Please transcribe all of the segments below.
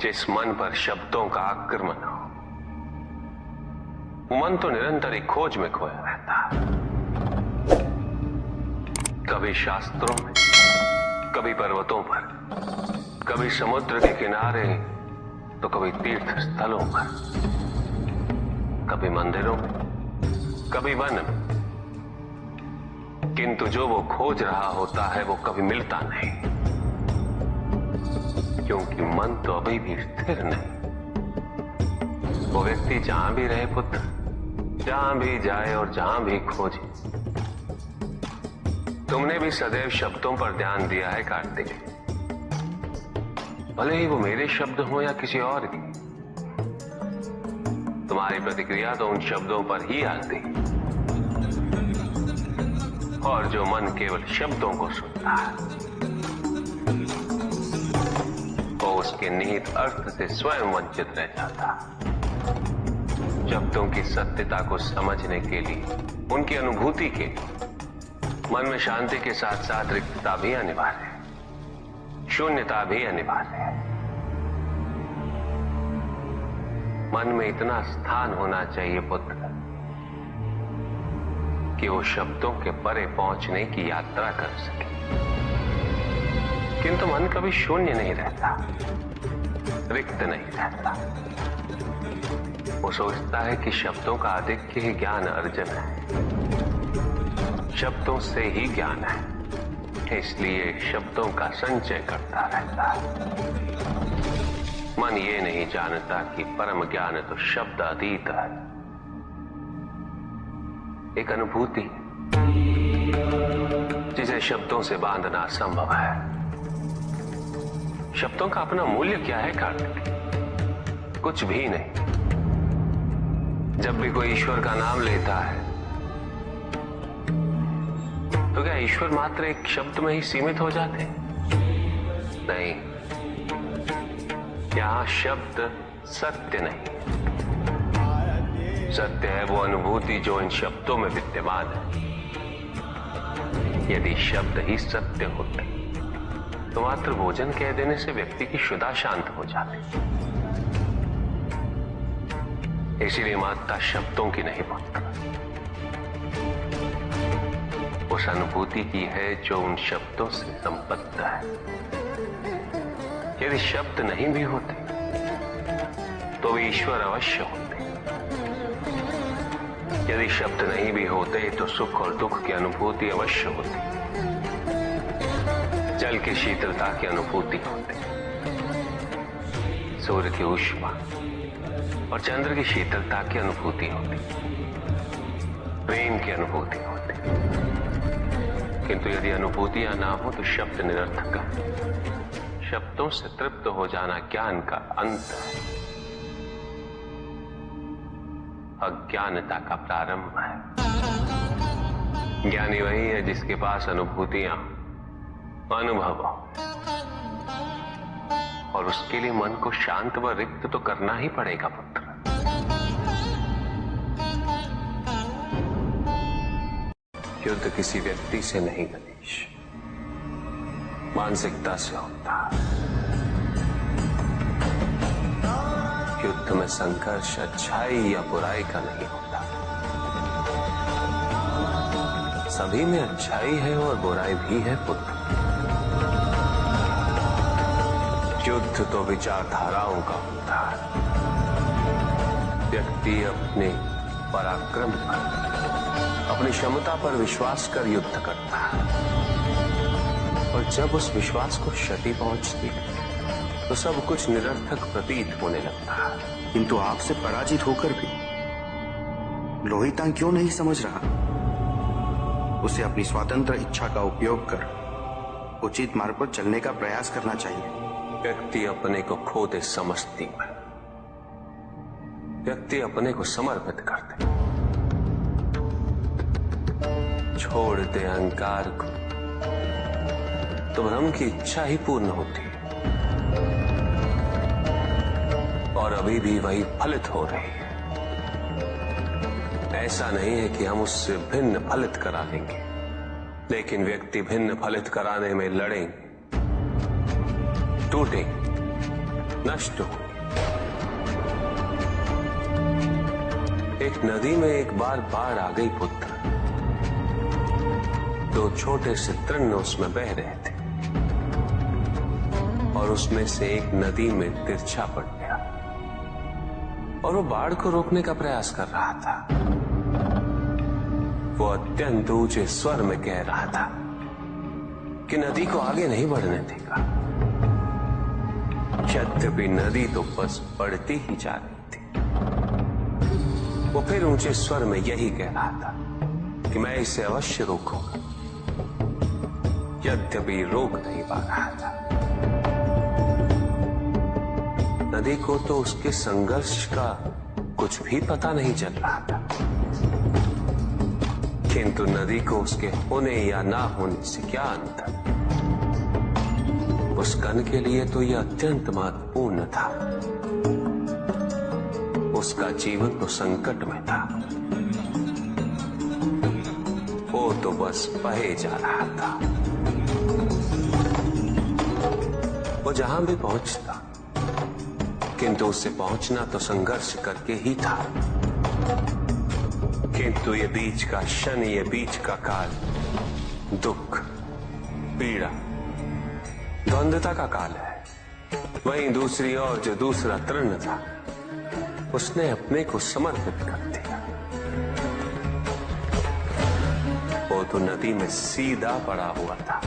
जिस मन पर शब्दों का आक्रमण हो, वो मन तो निरंतर ही खोज में खोया रहता है। कभी शास्त्रों में, कभी पर्वतों पर, कभी समुद्र के किनारे, तो कभी तीर्थ स्थलों पर, कभी मंदिरों में, कभी वन में। किंतु जो वो खोज रहा होता है वो कभी मिलता नहीं, क्योंकि मन तो अभी भी स्थिर नहीं। वो व्यक्ति जहां भी रहे पुत्र, जहां भी जाए और जहां भी खोजे। तुमने भी सदैव शब्दों पर ध्यान दिया है कार्तिक, भले ही वो मेरे शब्द हो या किसी और की। तुम्हारी प्रतिक्रिया तो उन शब्दों पर ही आती, और जो मन केवल शब्दों को सुनता है, वो उसके निहित अर्थ से स्वयं वंचित रह जाता। शब्दों की सत्यता को समझने के लिए, उनकी अनुभूति के लिए, मन में शांति के साथ साथ रिक्तता भी अनिवार्य है, शून्यता भी अनिवार्य है। मन में इतना स्थान होना चाहिए पुत्र कि वो शब्दों के परे पहुंचने की यात्रा कर सके। किंतु मन कभी शून्य नहीं रहता, रिक्त नहीं रहता। वो सोचता है कि शब्दों का आधिक्य ही ज्ञान अर्जन है, शब्दों से ही ज्ञान है, इसलिए शब्दों का संचय करता रहता है। मन ये नहीं जानता कि परम ज्ञान तो शब्द अतीत है, एक अनुभूति जिसे शब्दों से बांधना असंभव है। शब्दों का अपना मूल्य क्या है कार्तिक? कुछ भी नहीं। जब भी कोई ईश्वर का नाम लेता है तो क्या ईश्वर मात्र एक शब्द में ही सीमित हो जाते? नहीं, यहां शब्द सत्य नहीं, सत्य है वो अनुभूति जो इन शब्दों में विद्यमान है। यदि शब्द ही सत्य होते तो मात्र भोजन कह देने से व्यक्ति की क्षुधा शांत हो जाती। इसीलिए महत्ता शब्दों की नहीं पुत्र, उस अनुभूति की है जो उन शब्दों से संबद्ध है। यदि शब्द नहीं भी होते तो वे ईश्वर अवश्य होते। यदि शब्द नहीं भी होते तो सुख और दुख की अनुभूति अवश्य होती, जल की शीतलता की अनुभूति होती, सूर्य की ऊष्मा और चंद्र की शीतलता की अनुभूति होती, प्रेम की अनुभूति होती। किंतु यदि अनुभूतियां ना हो तो शब्द निरर्थक है। शब्दों से तृप्त हो जाना ज्ञान का अंत है, अज्ञानता का प्रारंभ है। ज्ञानी वही है जिसके पास अनुभूतियां, अनुभव, और उसके लिए मन को शांत व रिक्त तो करना ही पड़ेगा पुत्र। युद्ध किसी व्यक्ति से नहीं गणेश, मानसिकता से होता। युद्ध में संघर्ष अच्छाई या बुराई का नहीं होता, सभी में अच्छाई है और बुराई भी है पुत्र। युद्ध तो विचारधाराओं का होता है। व्यक्ति अपने पराक्रम पर, अपनी क्षमता पर विश्वास कर युद्ध करता है, और जब उस विश्वास को क्षति पहुंचती है तो सब कुछ निरर्थक प्रतीत होने लगता है। किंतु आपसे पराजित होकर भी लोहितांग क्यों नहीं समझ रहा? उसे अपनी स्वतंत्र इच्छा का उपयोग कर उचित मार्ग पर चलने का प्रयास करना चाहिए। व्यक्ति अपने को खो दे समझती है, व्यक्ति अपने को समर्पित कर दे, छोड़ दे अहंकार को, तो ब्रह्म की इच्छा ही पूर्ण होती है, और अभी भी वही फलित हो रही है। ऐसा नहीं है कि हम उससे भिन्न फलित करा लेंगे, लेकिन व्यक्ति भिन्न फलित कराने में लड़ेंगे, टूटेंगे, नष्ट हो। एक नदी में एक बार बाढ़ आ गई पुत्र। 2 छोटे से तृण उसमें बह रहे थे और उसमें से एक नदी में तिरछा पड़ गया और वो बाढ़ को रोकने का प्रयास कर रहा था। वो अत्यंत ऊंचे स्वर में कह रहा था कि नदी को आगे नहीं बढ़ने देगा। यद्यपि नदी तो बस बढ़ती ही जा रही थी। वो फिर ऊंचे स्वर में यही कह रहा था कि मैं इसे अवश्य रोकूंगा, यद्यपि रोक नहीं पा रहा था। नदी को तो उसके संघर्ष का कुछ भी पता नहीं चल रहा था, किंतु नदी को उसके होने या ना होने से क्या अंतर। उस कण के लिए तो यह अत्यंत महत्वपूर्ण था। उसका जीवन तो संकट में था। वो तो बस बहे जा रहा था। वो जहां भी पहुंचता, किंतु उससे पहुंचना तो संघर्ष करके ही था। किंतु ये बीच का क्षण, ये बीच का काल दुख, पीड़ा, द्वंद्वता का काल है। वहीं दूसरी ओर जो दूसरा तृण था, उसने अपने को समर्पित कर दिया। वो तो नदी में सीधा पड़ा हुआ था।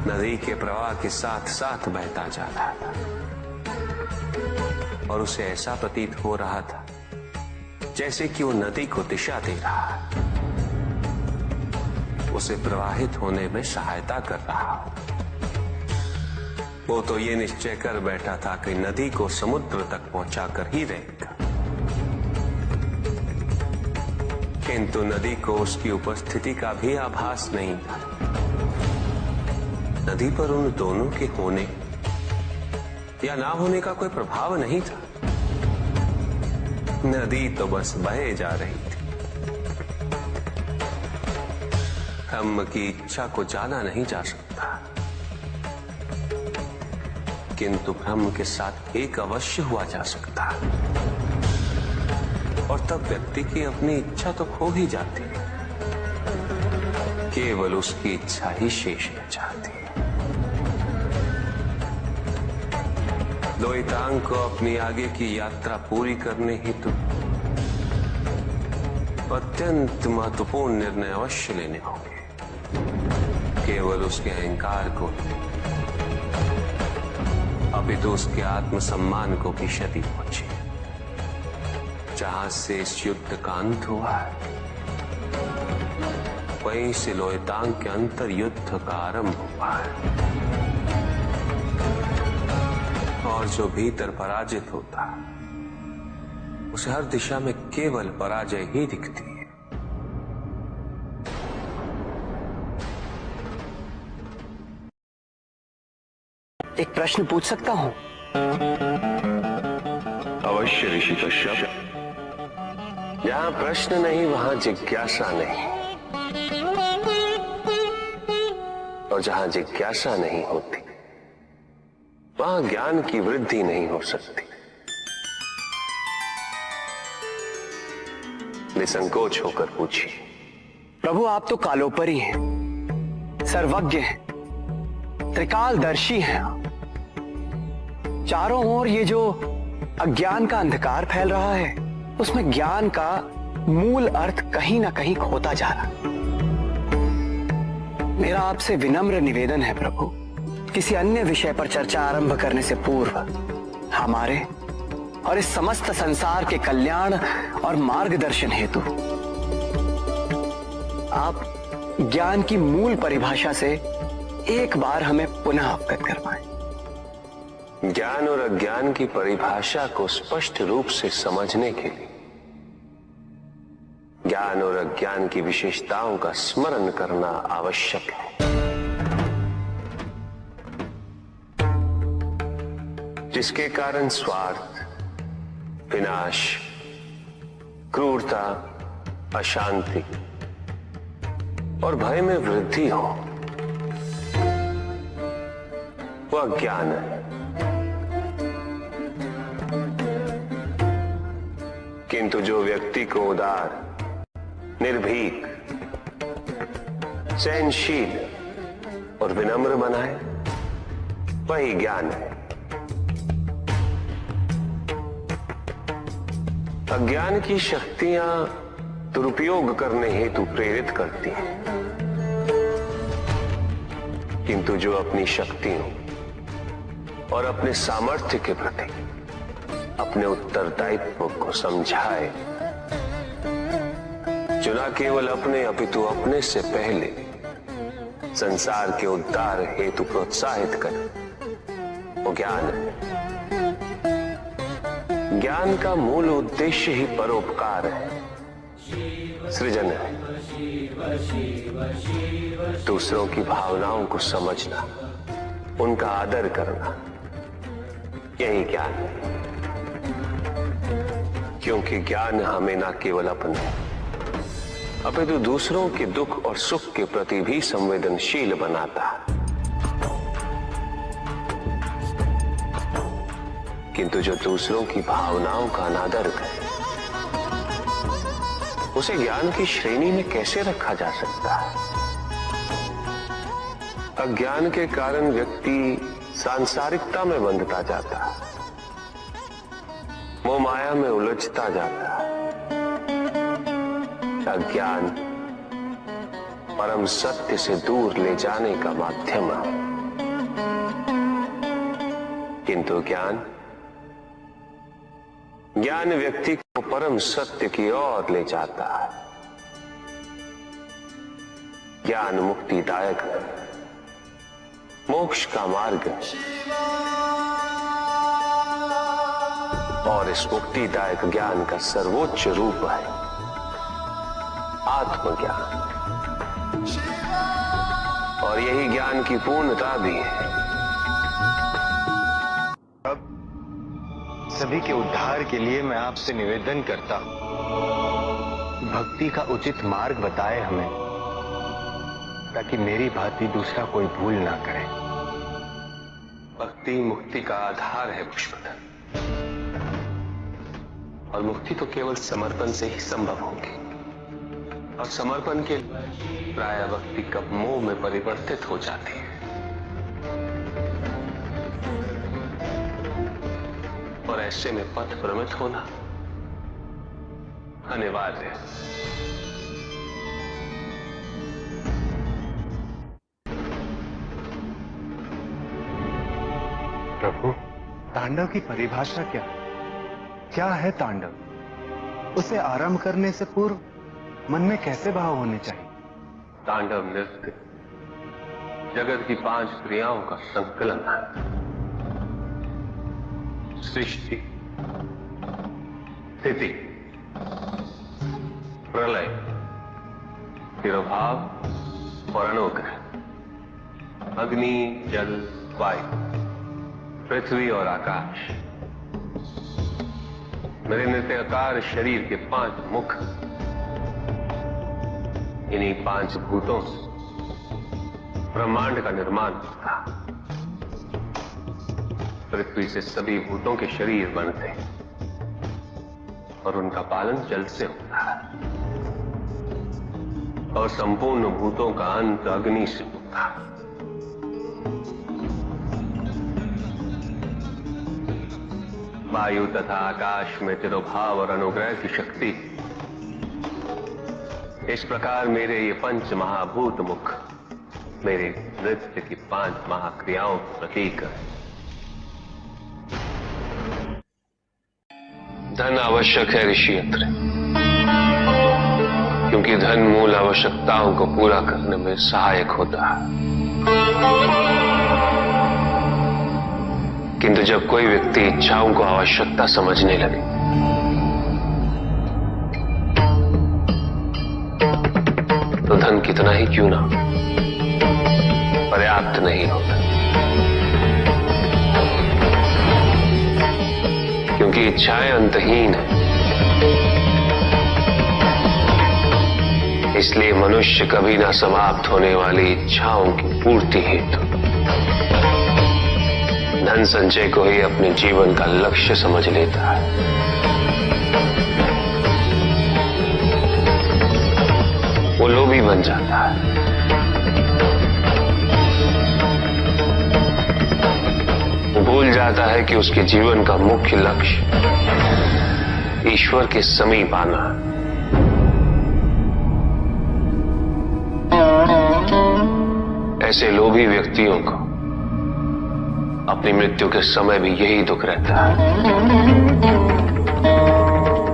नदी के प्रवाह के साथ साथ बहता जा रहा था और उसे ऐसा प्रतीत हो रहा था जैसे कि वो नदी को दिशा दे रहा है, उसे प्रवाहित होने में सहायता कर रहा हो। वो तो ये निश्चय कर बैठा था कि नदी को समुद्र तक पहुंचाकर ही रहेगा, किंतु नदी को उसकी उपस्थिति का भी आभास नहीं था। नदी पर उन दोनों के होने या ना होने का कोई प्रभाव नहीं था। नदी तो बस बहे जा रही थी। ब्रह्म की इच्छा को जाना नहीं जा सकता, किंतु ब्रह्म के साथ एक अवश्य हुआ जा सकता, और तब व्यक्ति की अपनी इच्छा तो खो ही जाती है। केवल उसकी इच्छा ही शेष रह जाती है। द्वैतांग को अपनी आगे की यात्रा पूरी करने हेतु अत्यंत महत्वपूर्ण निर्णय अवश्य लेने होंगे। केवल उसके अहंकार को, अपितु उसके आत्मसम्मान को भी क्षति पहुंची। जहां से इस युद्ध का अंत हुआ है, वहीं से लोहितांग के अंतर युद्ध का आरंभ हुआ है। और जो भीतर पराजित होता है, उसे हर दिशा में केवल पराजय ही दिखती है। एक प्रश्न पूछ सकता हूं? अवश्य ऋषि कश्यप। जहां प्रश्न नहीं वहां जिज्ञासा नहीं, और जहां जिज्ञासा नहीं होती वहां ज्ञान की वृद्धि नहीं हो सकती। निसंकोच होकर पूछिए। प्रभु, आप तो कालोपरी हैं, सर्वज्ञ हैं, त्रिकालदर्शी हैं। चारों ओर ये जो अज्ञान का अंधकार फैल रहा है, उसमें ज्ञान का मूल अर्थ कहीं ना कहीं खोता जा रहा। मेरा आपसे विनम्र निवेदन है प्रभु, किसी अन्य विषय पर चर्चा आरंभ करने से पूर्व हमारे और इस समस्त संसार के कल्याण और मार्गदर्शन हेतु आप ज्ञान की मूल परिभाषा से एक बार हमें पुनः अवगत करवाएं। ज्ञान और अज्ञान की परिभाषा को स्पष्ट रूप से समझने के लिए ज्ञान और अज्ञान की विशेषताओं का स्मरण करना आवश्यक है। जिसके कारण स्वार्थ, विनाश, क्रूरता, अशांति और भय में वृद्धि हो। वो अज्ञान है। किंतु जो व्यक्ति को उदार, निर्भीक, सहनशील और विनम्र बनाए, वही ज्ञान है। अज्ञान की शक्तियां दुरुपयोग करने हेतु प्रेरित करती हैं, किंतु जो अपनी शक्तियों और अपने सामर्थ्य के प्रति अपने उत्तरदायित्व को समझाए, जो न केवल अपने अपितु अपने से पहले संसार के उद्धार हेतु प्रोत्साहित करे, वो ज्ञान है। ज्ञान का मूल उद्देश्य ही परोपकार है, सृजन है। दूसरों की भावनाओं को समझना, उनका आदर करना, यही ज्ञान है। क्योंकि ज्ञान हमें न केवल अपने अपितु दूसरों के दुख और सुख के प्रति भी संवेदनशील बनाता है। किंतु जो दूसरों की भावनाओं का अनादर करे, उसे ज्ञान की श्रेणी में कैसे रखा जा सकता है? अज्ञान के कारण व्यक्ति सांसारिकता में बंधता जाता है, मोह माया में उलझता जाता है। अज्ञान परम सत्य से दूर ले जाने का माध्यम है, किंतु ज्ञान व्यक्ति को परम सत्य की ओर ले जाता है। ज्ञान मुक्तिदायक है, मोक्ष का मार्ग है, और इस मुक्तिदायक ज्ञान का सर्वोच्च रूप है आत्मज्ञान, और यही ज्ञान की पूर्णता भी है। सभी के उद्धार के लिए मैं आपसे निवेदन करता हूं, भक्ति का उचित मार्ग बताए हमें, ताकि मेरी भांति दूसरा कोई भूल ना करे। भक्ति मुक्ति का आधार है पुष्पधन, और मुक्ति तो केवल समर्पण से ही संभव होगी। और समर्पण के प्राय भक्ति कब मोह में परिवर्तित हो जाती है। और ऐसे में पथ भ्रमित होना अनिवार्य है। प्रभु, तांडव की परिभाषा क्या है? क्या है तांडव? उसे आरंभ करने से पूर्व मन में कैसे भाव होने चाहिए? तांडव नृत्य जगत की 5 क्रियाओं का संकलन है। सृष्टि, स्थिति, प्रलय, तिरोभाव और अनुग्रह, अग्नि, जल, वायु, पृथ्वी और आकाश। मेरे नृत्याकार शरीर के 5 मुख, इन्हीं 5 भूतों से ब्रह्मांड का निर्माण होता। पृथ्वी से सभी भूतों के शरीर बनते हैं और उनका पालन जल से होता है, और संपूर्ण भूतों का अंत अग्नि से होता है। वायु तथा आकाश में तिरोभाव और अनुग्रह की शक्ति। इस प्रकार मेरे ये 5 महाभूत मुख मेरे नृत्य की 5 महाक्रियाओं का प्रतीक है। धन आवश्यक है ऋषियत्र, क्योंकि धन मूल आवश्यकताओं को पूरा करने में सहायक होता है। किंतु जब कोई व्यक्ति इच्छाओं को आवश्यकता समझने लगे तो धन कितना ही क्यों ना पर्याप्त नहीं होता, क्योंकि इच्छाएं अंतहीन है। इसलिए मनुष्य कभी ना समाप्त होने वाली इच्छाओं की पूर्ति हेतु धन संचय को ही अपने जीवन का लक्ष्य समझ लेता है, वो लोभी बन जाता है। वो भूल जाता है कि उसके जीवन का मुख्य लक्ष्य ईश्वर के समीप आना है। ऐसे लोभी व्यक्तियों को अपनी मृत्यु के समय भी यही दुख रहता है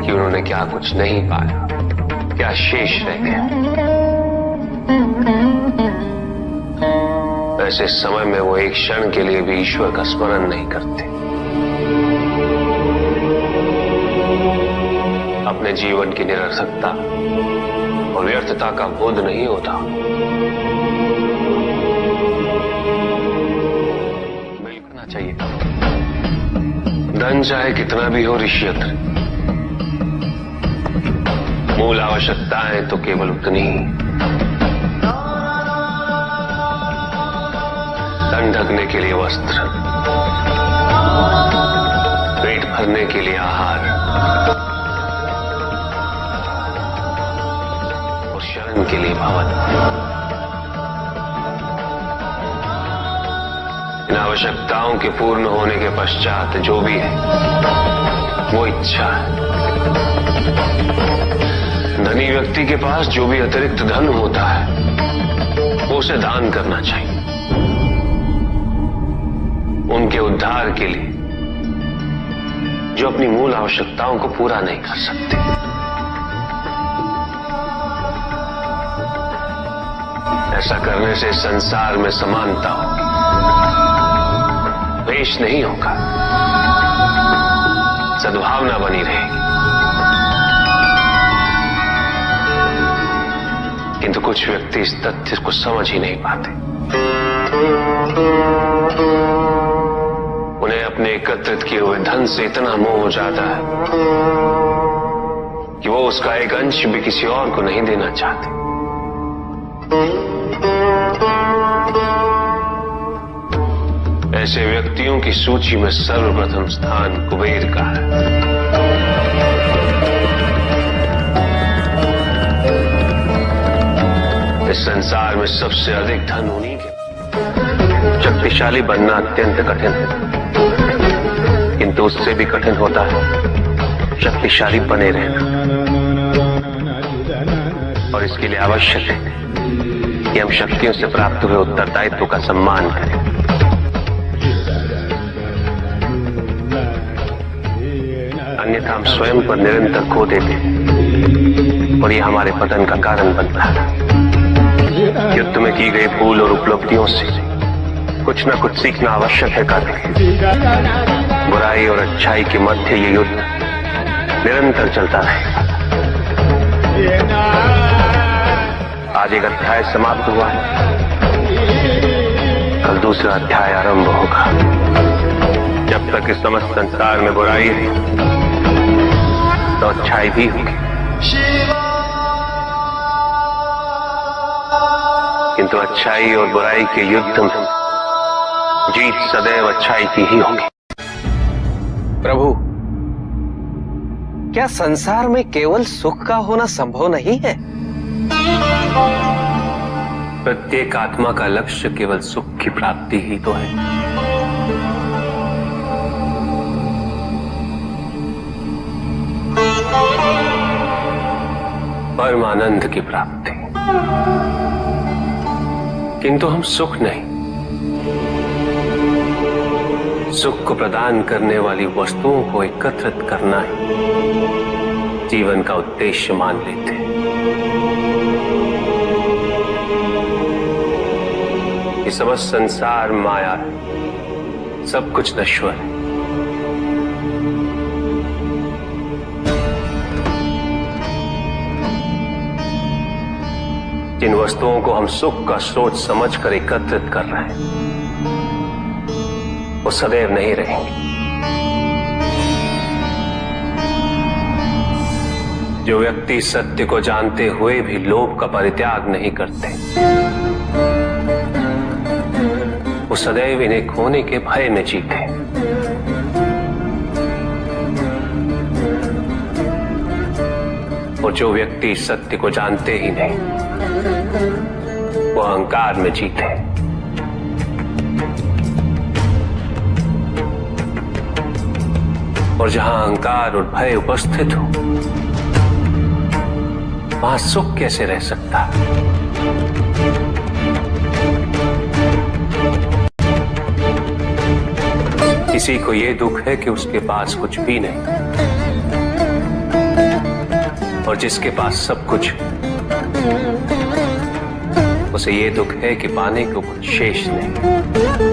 कि उन्होंने क्या कुछ नहीं पाया, क्या शेष रह गया। ऐसे समय में वो एक क्षण के लिए भी ईश्वर का स्मरण नहीं करते, अपने जीवन की निरर्थकता और व्यर्थता का बोध नहीं होता। बिल्कुल चाहिए धन चाहे कितना भी हो ऋषियत्र, मूल आवश्यकताएं तो केवल उतनी ही। तन ढकने के लिए वस्त्र, पेट भरने के लिए आहार और शरण के लिए भवन। इन आवश्यकताओं के पूर्ण होने के पश्चात जो भी है वो इच्छा है। धनी व्यक्ति के पास जो भी अतिरिक्त धन होता है वो उसे दान करना चाहिए, उनके उद्धार के लिए जो अपनी मूल आवश्यकताओं को पूरा नहीं कर सकते। ऐसा करने से संसार में समानता होगी, द्वेष नहीं होगा, सद्भावना बनी रहेगी। किंतु कुछ व्यक्ति इस तथ्य को समझ ही नहीं पाते। उन्हें अपने एकत्रित किए हुए धन से इतना मोह हो जाता है कि वो उसका एक अंश भी किसी और को नहीं देना चाहते। ऐसे व्यक्तियों की सूची में सर्वप्रथम स्थान कुबेर का है। इस संसार में सबसे अधिक धन उन्हीं के। शक्तिशाली बनना अत्यंत कठिन है, किंतु उससे भी कठिन होता है शक्तिशाली बने रहना। और इसके लिए आवश्यक है कि हम शक्तियों से प्राप्त हुए उत्तरदायित्व का सम्मान करें। अन्यथा हम स्वयं पर निरंतर खो देते हैं और यह हमारे पतन का कारण बनता है। युद्ध में की गई भूल और उपलब्धियों से कुछ न कुछ सीखना आवश्यक है कार्तिक। बुराई और अच्छाई के मध्य ये युद्ध निरंतर चलता रहेगा। आज एक अध्याय समाप्त हुआ है, कल दूसरा अध्याय आरंभ होगा। जब तक इस समस्त संसार में बुराई है तो अच्छाई भी होगी, किंतु अच्छाई और बुराई के युद्ध में जीत सदैव अच्छाई की ही होगी। प्रभु, क्या संसार में केवल सुख का होना संभव नहीं है? प्रत्येक आत्मा का लक्ष्य केवल सुख की प्राप्ति ही तो है। परमानंद की प्राप्ति, किंतु हम सुख नहीं, सुख को प्रदान करने वाली वस्तुओं को एकत्रित करना ही जीवन का उद्देश्य मान लेते हैं। ये समस्त संसार माया है, सब कुछ नश्वर है। जिन वस्तुओं को हम सुख का सोच समझकर एकत्रित कर रहे हैं वो सदैव नहीं रहेंगे। जो व्यक्ति सत्य को जानते हुए भी लोभ का परित्याग नहीं करते वो सदैव इन्हें खोने के भय में जीते। और जो व्यक्ति सत्य को जानते ही नहीं, वो अहंकार में जीते। और जहां अहंकार और भय उपस्थित हो, वहां सुख कैसे रह सकता? किसी को यह दुख है कि उसके पास कुछ भी नहीं, और जिसके पास सब कुछ, उसे यह दुख है कि पाने को कुछ शेष नहीं।